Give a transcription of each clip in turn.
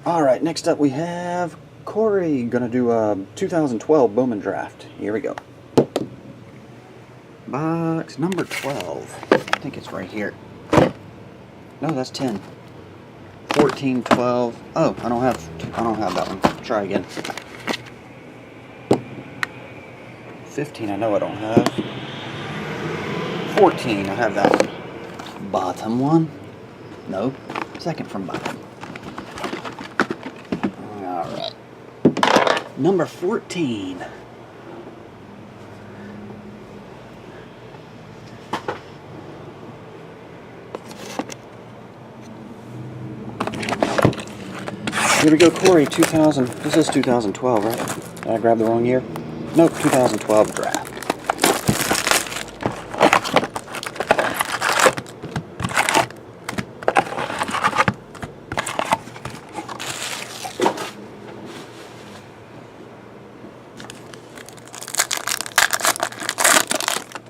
Alright, next up we have Cory. Gonna do a 2012 Bowman draft. Here we go. Box number 12. I think it's right here. No, that's 10. 14, 12. Oh, I don't have that one. Try again. 15, I know I don't have. 14, I have that one. Bottom one. No, second from bottom. Alright. Number 14. Here we go, Cory, 2000. This is 2012, right? Did I grab the wrong year? Nope, 2012 draft.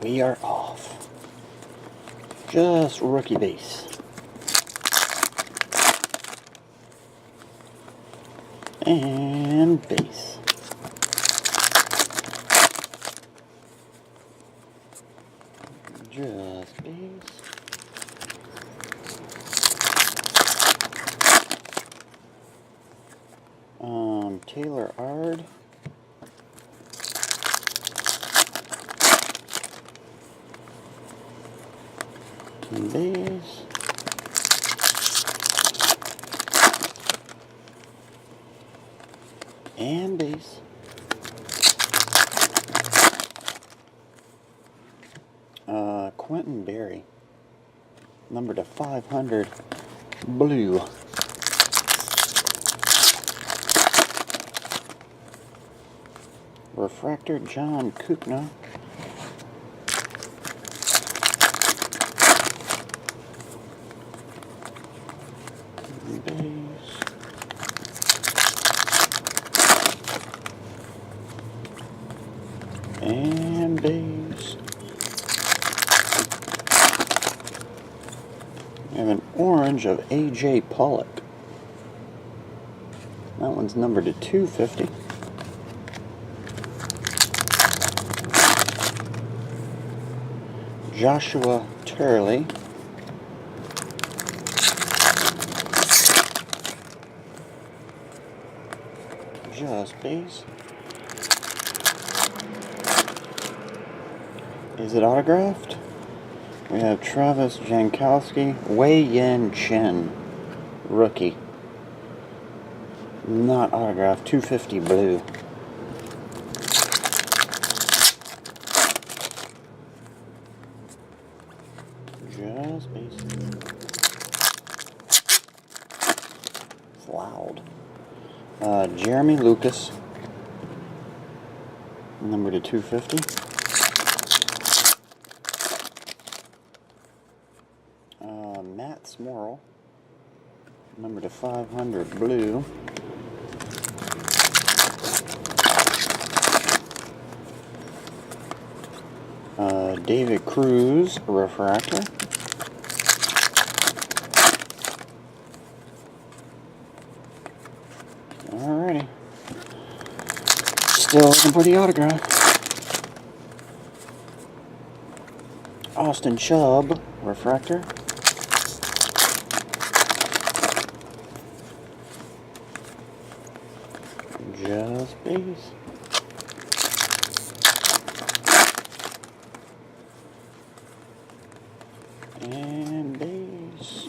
We are off. Just rookie base. And base. Just base. Taylor Ard. Base. And base. Quentin Berry, number to 500, blue. Refractor, John Kukna. Base. And base. We have an orange of A.J. Pollock. That one's numbered to 250. Joshua Turley. Just base. Is it autographed? We have Travis Jankowski, Wei Yin Chen, rookie. Not autographed, 250 blue. Just base. It's loud. Jeremy Lucas, number to 250. Matt Smorrell, number to 500 blue. David Cruz, refractor. Alrighty. Still looking for the autograph. Austin Chubb, refractor. Just base. And base.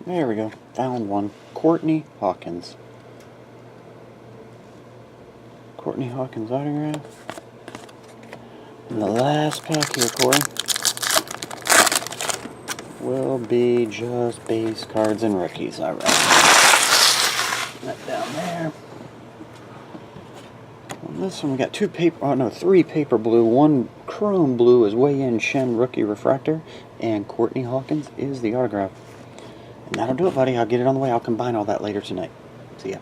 There we go. Found one. Courtney Hawkins. Courtney Hawkins autograph. And the last pack here, Cory, will be just base cards and rookies. Alright. That down there. On this one we got three paper blue. One chrome blue is Wei Yin Chen rookie refractor, and Courtney Hawkins is the autograph. And that'll do it, buddy. I'll get it on the way. I'll combine all that later tonight. See ya.